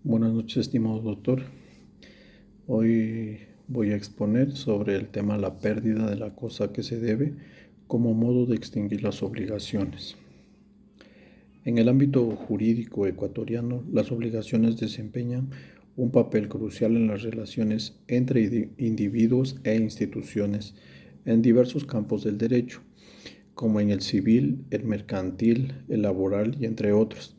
Buenas noches, estimado doctor. Hoy voy a exponer sobre el tema la pérdida de la cosa que se debe como modo de extinguir las obligaciones. En el ámbito jurídico ecuatoriano, las obligaciones desempeñan un papel crucial en las relaciones entre individuos e instituciones en diversos campos del derecho, como en el civil, el mercantil, el laboral y entre otros.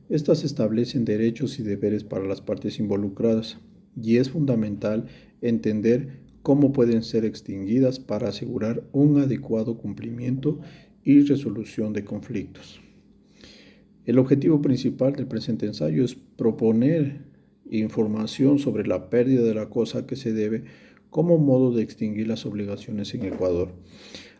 Estas establecen derechos y deberes para las partes involucradas y es fundamental entender cómo pueden ser extinguidas para asegurar un adecuado cumplimiento y resolución de conflictos. El objetivo principal del presente ensayo es proponer información sobre la pérdida de la cosa que se debe como modo de extinguir las obligaciones en Ecuador,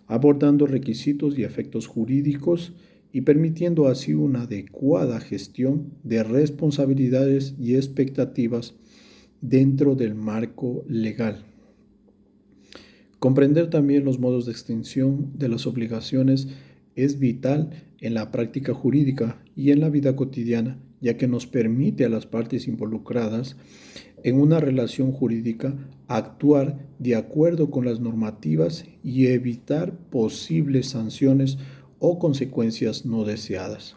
abordando requisitos y efectos jurídicos y permitiendo así una adecuada gestión de responsabilidades y expectativas dentro del marco legal. Comprender también los modos de extinción de las obligaciones es vital en la práctica jurídica y en la vida cotidiana, ya que nos permite a las partes involucradas en una relación jurídica actuar de acuerdo con las normativas y evitar posibles sanciones o consecuencias no deseadas.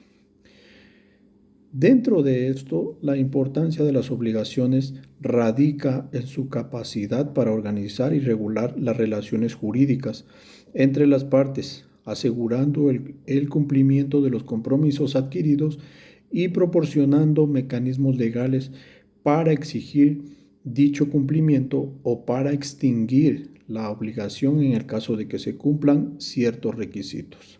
Dentro de esto, la importancia de las obligaciones radica en su capacidad para organizar y regular las relaciones jurídicas entre las partes, asegurando el cumplimiento de los compromisos adquiridos y proporcionando mecanismos legales para exigir dicho cumplimiento o para extinguir la obligación en el caso de que se cumplan ciertos requisitos.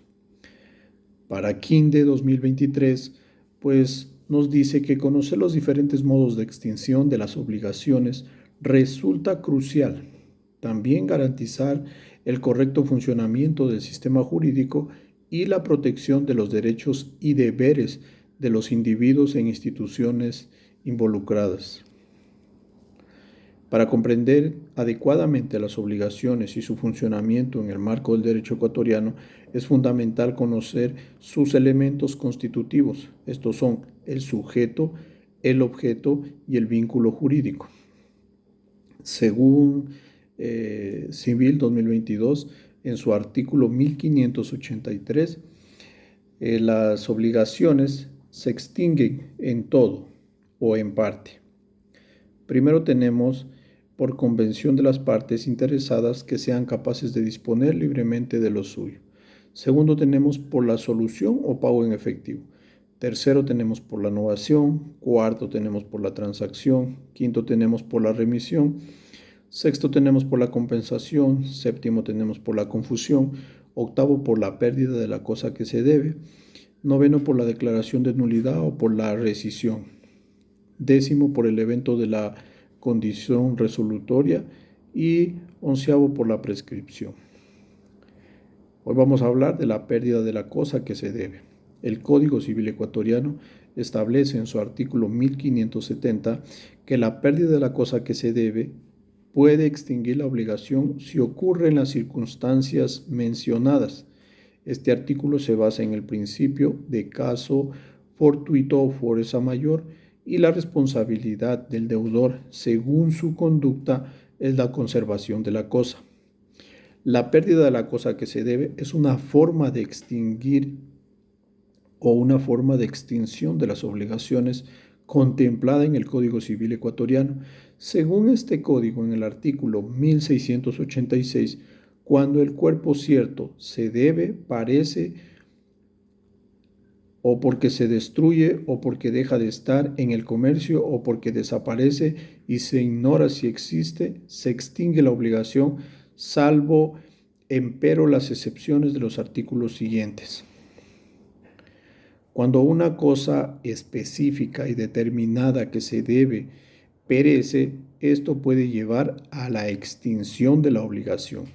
Para Quinde 2023, pues nos dice que conocer los diferentes modos de extinción de las obligaciones resulta crucial. También garantizar el correcto funcionamiento del sistema jurídico y la protección de los derechos y deberes de los individuos en instituciones involucradas. Para comprender adecuadamente las obligaciones y su funcionamiento en el marco del derecho ecuatoriano, es fundamental conocer sus elementos constitutivos. Estos son el sujeto, el objeto y el vínculo jurídico. Según Civil 2022, en su artículo 1583, las obligaciones se extinguen en todo o en parte. Primero tenemos por convención de las partes interesadas que sean capaces de disponer libremente de lo suyo. Segundo tenemos por la solución o pago en efectivo. Tercero tenemos por la novación. Cuarto tenemos por la transacción. Quinto tenemos por la remisión. Sexto tenemos por la compensación. Séptimo tenemos por la confusión. Octavo por la pérdida de la cosa que se debe. Noveno por la declaración de nulidad o por la rescisión. Décimo por el evento de la condición resolutoria y onceavo por la prescripción. Hoy vamos a hablar de la pérdida de la cosa que se debe. El Código Civil ecuatoriano establece en su artículo 1570 que la pérdida de la cosa que se debe puede extinguir la obligación si ocurre en las circunstancias mencionadas. Este artículo se basa en el principio de caso fortuito o fuerza mayor y la responsabilidad del deudor según su conducta es la conservación de la cosa. La pérdida de la cosa que se debe es una forma de extinguir o una forma de extinción de las obligaciones contemplada en el Código Civil ecuatoriano. Según este código, en el artículo 1686, cuando el cuerpo cierto se debe, parece o porque se destruye o porque deja de estar en el comercio o porque desaparece y se ignora si existe, se extingue la obligación, salvo empero las excepciones de los artículos siguientes. Cuando una cosa específica y determinada que se debe perece, esto puede llevar a la extinción de la obligación,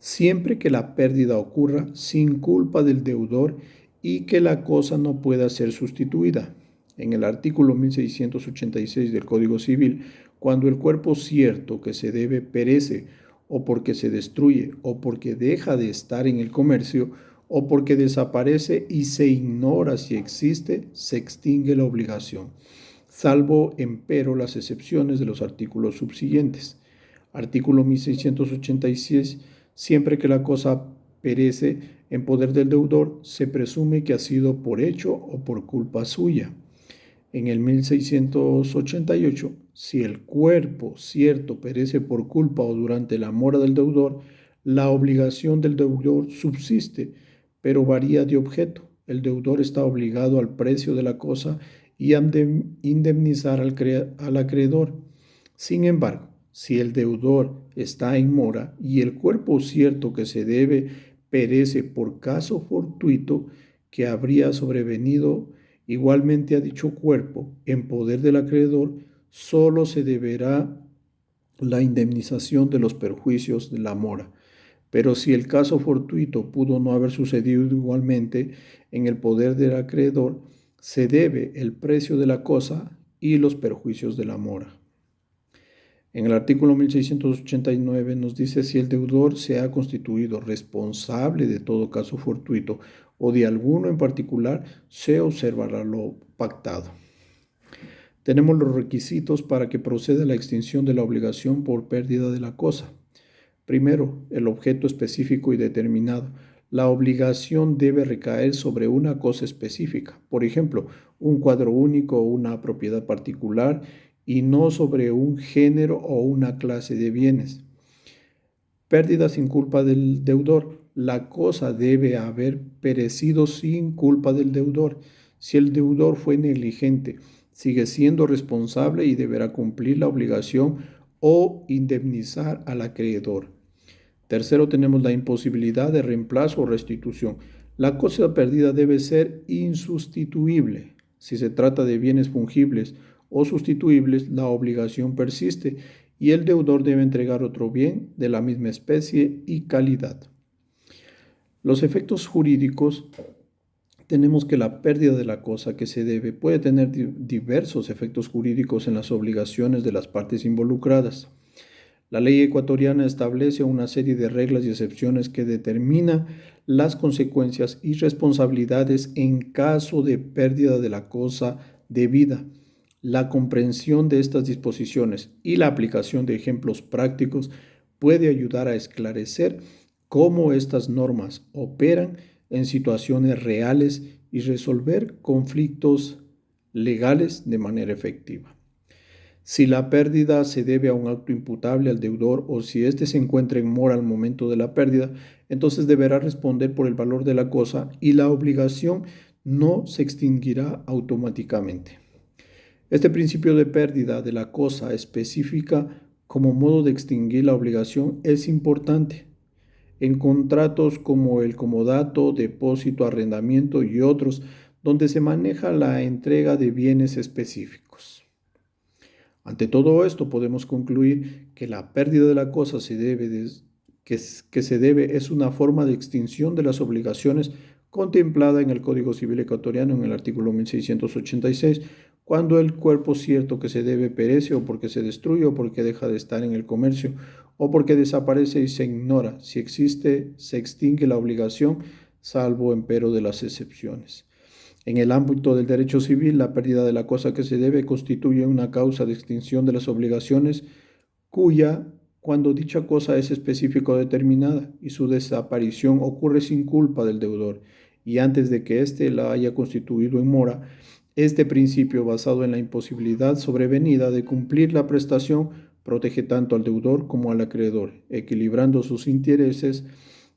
siempre que la pérdida ocurra sin culpa del deudor y que la cosa no pueda ser sustituida. En el artículo 1686 del Código Civil, cuando el cuerpo cierto que se debe perece, o porque se destruye, o porque deja de estar en el comercio, o porque desaparece y se ignora si existe, se extingue la obligación, salvo empero las excepciones de los artículos subsiguientes. Artículo 1686. Siempre que la cosa perece en poder del deudor, se presume que ha sido por hecho o por culpa suya. En el 1688, si el cuerpo cierto perece por culpa o durante la mora del deudor, la obligación del deudor subsiste, pero varía de objeto. El deudor está obligado al precio de la cosa y a indemnizar al acreedor. Sin embargo, si el deudor está en mora y el cuerpo cierto que se debe perece por caso fortuito que habría sobrevenido igualmente a dicho cuerpo en poder del acreedor, solo se deberá la indemnización de los perjuicios de la mora. Pero si el caso fortuito pudo no haber sucedido igualmente en el poder del acreedor, se debe el precio de la cosa y los perjuicios de la mora. En el artículo 1689 nos dice si el deudor se ha constituido responsable de todo caso fortuito o de alguno en particular, se observará lo pactado. Tenemos los requisitos para que proceda la extinción de la obligación por pérdida de la cosa. Primero, el objeto específico y determinado. La obligación debe recaer sobre una cosa específica, por ejemplo, un cuadro único o una propiedad particular, y no sobre un género o una clase de bienes. Pérdida sin culpa del deudor. La cosa debe haber perecido sin culpa del deudor. Si el deudor fue negligente, sigue siendo responsable y deberá cumplir la obligación o indemnizar al acreedor. Tercero, tenemos la imposibilidad de reemplazo o restitución. La cosa perdida debe ser insustituible. Si se trata de bienes fungibles o sustituibles, la obligación persiste y el deudor debe entregar otro bien de la misma especie y calidad. Los efectos jurídicos. Tenemos que la pérdida de la cosa que se debe puede tener diversos efectos jurídicos en las obligaciones de las partes involucradas. La ley ecuatoriana establece una serie de reglas y excepciones que determinan las consecuencias y responsabilidades en caso de pérdida de la cosa debida. La comprensión de estas disposiciones y la aplicación de ejemplos prácticos puede ayudar a esclarecer cómo estas normas operan en situaciones reales y resolver conflictos legales de manera efectiva. Si la pérdida se debe a un acto imputable al deudor o si éste se encuentra en mora al momento de la pérdida, entonces deberá responder por el valor de la cosa y la obligación no se extinguirá automáticamente. Este principio de pérdida de la cosa específica como modo de extinguir la obligación es importante. En contratos como el comodato, depósito, arrendamiento y otros, donde se maneja la entrega de bienes específicos. Ante todo esto, podemos concluir que la pérdida de la cosa que se debe es una forma de extinción de las obligaciones contemplada en el Código Civil ecuatoriano en el artículo 1686, cuando el cuerpo cierto que se debe perece o porque se destruye o porque deja de estar en el comercio o porque desaparece y se ignora. Si existe, se extingue la obligación, salvo empero de las excepciones. En el ámbito del derecho civil, la pérdida de la cosa que se debe constituye una causa de extinción de las obligaciones cuando dicha cosa es específica o determinada y su desaparición ocurre sin culpa del deudor y antes de que éste la haya constituido en mora. Este principio, basado en la imposibilidad sobrevenida de cumplir la prestación, protege tanto al deudor como al acreedor, equilibrando sus intereses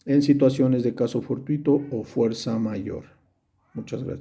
en situaciones de caso fortuito o fuerza mayor. Muchas gracias.